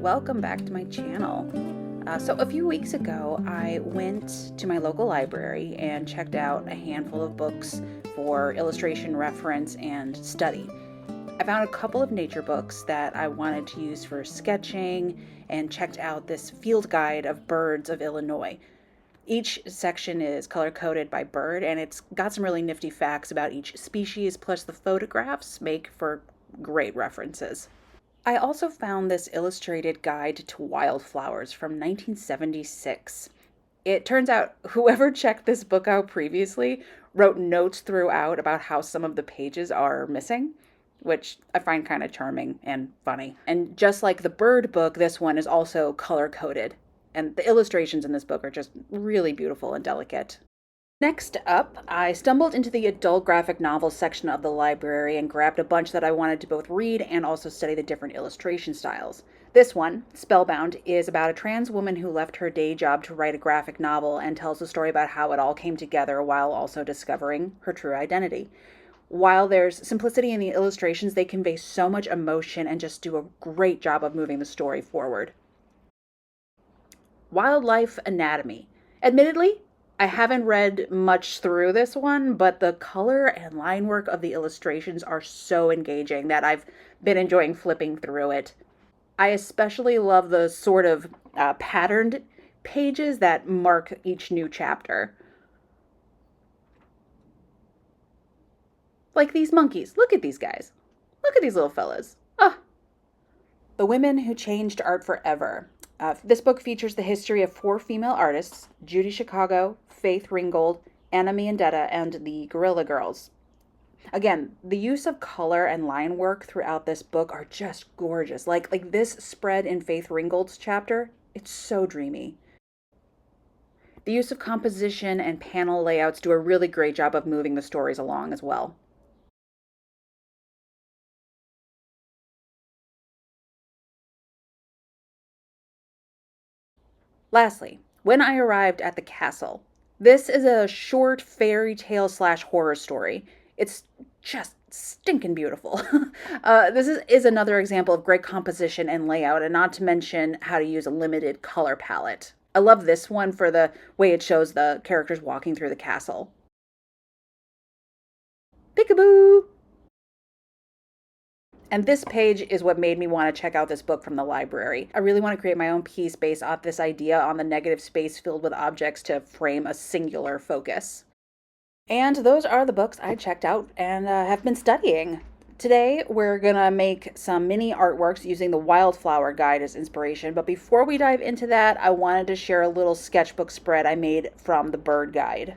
Welcome back to my channel. So a few weeks ago, I went to my local library and checked out a handful of books for illustration, reference, and study. I found a couple of nature books that I wanted to use for sketching and checked out this field guide of birds of Illinois. Each section is color-coded by bird, and it's got some really nifty facts about each species, plus the photographs make for great references. I also found this illustrated guide to wildflowers from 1976. It turns out whoever checked this book out previously wrote notes throughout about how some of the pages are missing, which I find kind of charming and funny. And just like the bird book, this one is also color-coded. And the illustrations in this book are just really beautiful and delicate. Next up, I stumbled into the adult graphic novels section of the library and grabbed a bunch that I wanted to both read and also study the different illustration styles. This one, Spellbound, is about a trans woman who left her day job to write a graphic novel and tells a story about how it all came together while also discovering her true identity. While there's simplicity in the illustrations, they convey so much emotion and just do a great job of moving the story forward. Wildlife Anatomy. Admittedly, I haven't read much through this one, but the color and line work of the illustrations are so engaging that I've been enjoying flipping through it. I especially love the sort of patterned pages that mark each new chapter. Like these monkeys. Look at these guys. Look at these little fellas. Ah. The Women Who Changed Art Forever. This book features the history of 4 female artists, Judy Chicago, Faith Ringgold, Anna Miandetta, and the Guerrilla Girls. Again, the use of color and line work throughout this book are just gorgeous. Like this spread in Faith Ringgold's chapter, it's so dreamy. The use of composition and panel layouts do a really great job of moving the stories along as well. Lastly, When I Arrived at the Castle. This is a short fairy tale / horror story. It's just stinking beautiful. This is another example of great composition and layout, and not to mention how to use a limited color palette. I love this one for the way it shows the characters walking through the castle. Peekaboo! And this page is what made me want to check out this book from the library. I really want to create my own piece based off this idea on the negative space filled with objects to frame a singular focus. And those are the books I checked out and have been studying. Today, we're gonna make some mini artworks using the Wildflower Guide as inspiration, but before we dive into that, I wanted to share a little sketchbook spread I made from the Bird Guide.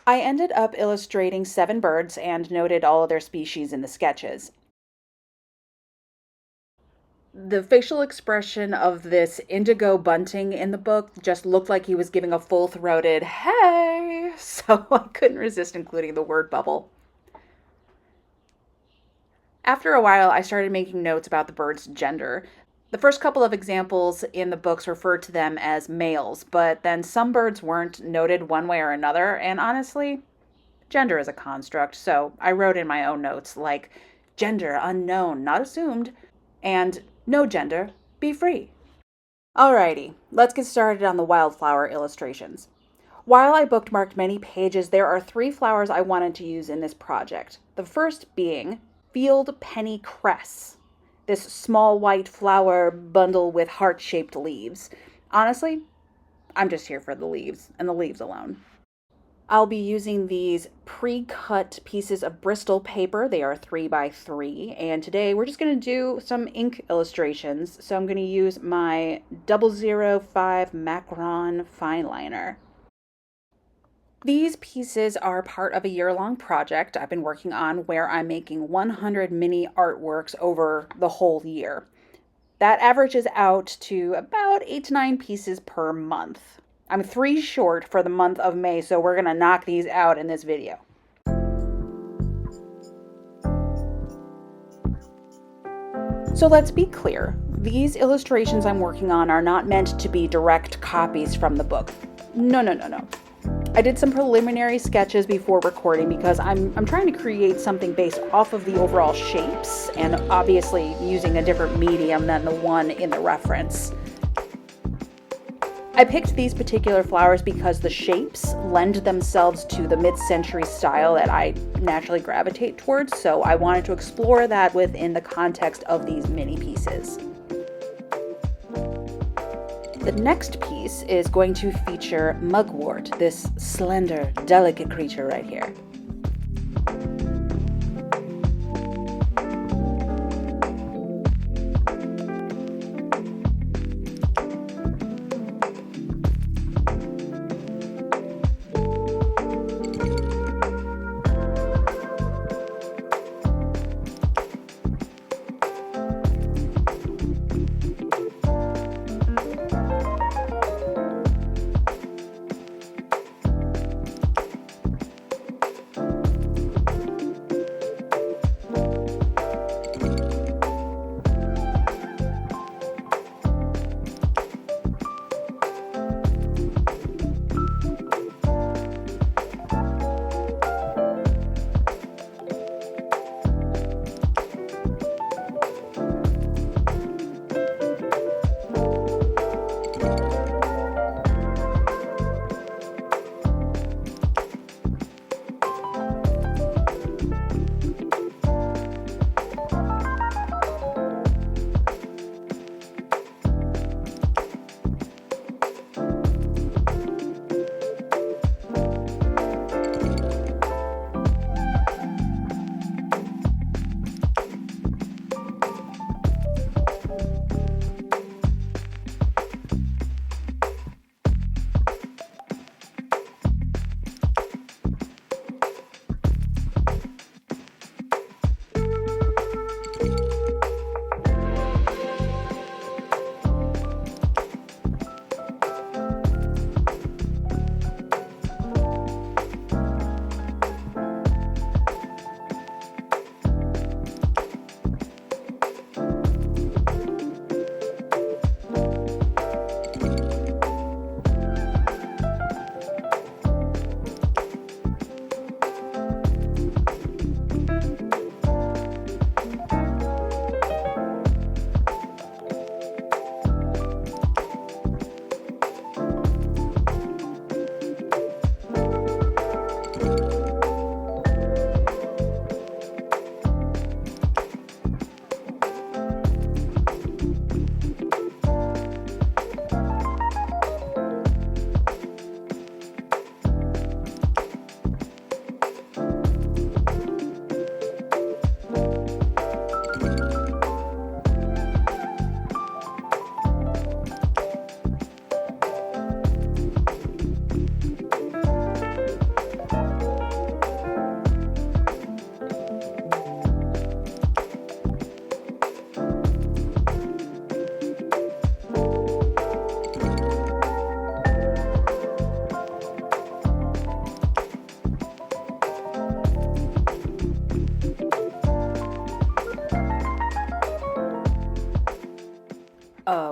I ended up illustrating 7 birds and noted all of their species in the sketches. The facial expression of this indigo bunting in the book just looked like he was giving a full-throated hey, so I couldn't resist including the word bubble. After a while, I started making notes about the bird's gender. The first couple of examples in the books referred to them as males, but then some birds weren't noted one way or another, and honestly, gender is a construct, so I wrote in my own notes like, gender unknown, not assumed, and no gender, be free. Alrighty, let's get started on the wildflower illustrations. While I bookmarked many pages, there are 3 flowers I wanted to use in this project. The first being Field Penny Cress, this small white flower bundle with heart-shaped leaves. Honestly, I'm just here for the leaves, and the leaves alone. I'll be using these pre-cut pieces of Bristol paper. They are 3x3, and today we're just going to do some ink illustrations. So I'm going to use my 005 Macron fine liner. These pieces are part of a year-long project I've been working on where I'm making 100 mini artworks over the whole year. That averages out to about 8 to 9 pieces per month. I'm 3 short for the month of May, so we're gonna knock these out in this video. So let's be clear. These illustrations I'm working on are not meant to be direct copies from the book. No. I did some preliminary sketches before recording because I'm trying to create something based off of the overall shapes and obviously using a different medium than the one in the reference. I picked these particular flowers because the shapes lend themselves to the mid-century style that I naturally gravitate towards, so I wanted to explore that within the context of these mini pieces. The next piece is going to feature mugwort, this slender, delicate creature right here.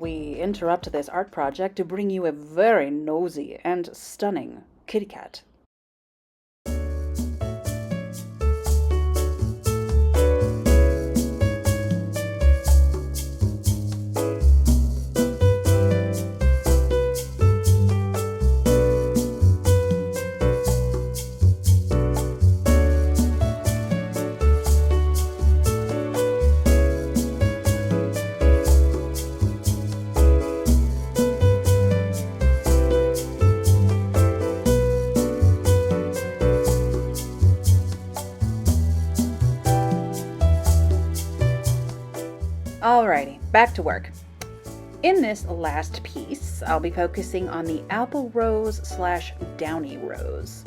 We interrupt this art project to bring you a very nosy and stunning kitty cat. Alrighty, back to work. In this last piece, I'll be focusing on the apple rose / downy rose.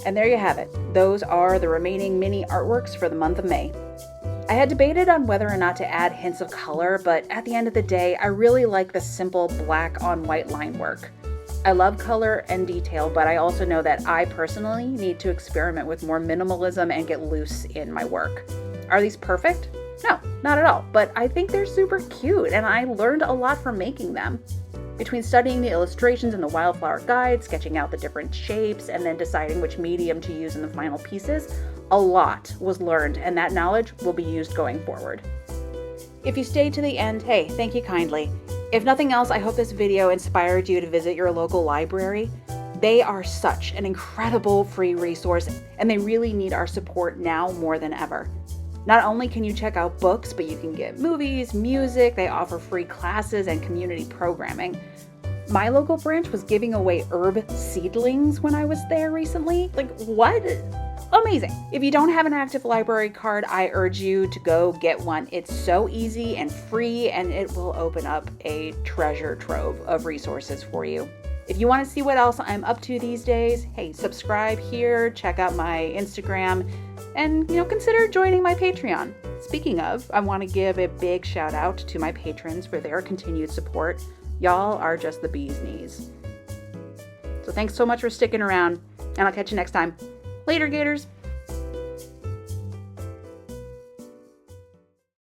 And there you have it. Those are the remaining mini artworks for the month of May. I had debated on whether or not to add hints of color, but at the end of the day, I really like the simple black on white line work. I love color and detail, but I also know that I personally need to experiment with more minimalism and get loose in my work. Are these perfect? No, not at all, but I think they're super cute and I learned a lot from making them. Between studying the illustrations in the Wildflower Guide, sketching out the different shapes, and then deciding which medium to use in the final pieces, a lot was learned and that knowledge will be used going forward. If you stayed to the end, hey, thank you kindly. If nothing else, I hope this video inspired you to visit your local library. They are such an incredible free resource and they really need our support now more than ever. Not only can you check out books, but you can get movies, music, they offer free classes and community programming. My local branch was giving away herb seedlings when I was there recently. Like, what? Amazing. If you don't have an active library card, I urge you to go get one. It's so easy and free, and it will open up a treasure trove of resources for you. If you want to see what else I'm up to these days, hey, subscribe here, check out my Instagram, and consider joining my Patreon. Speaking of, I want to give a big shout out to my patrons for their continued support. Y'all are just the bee's knees. So thanks so much for sticking around, and I'll catch you next time. Later, Gators!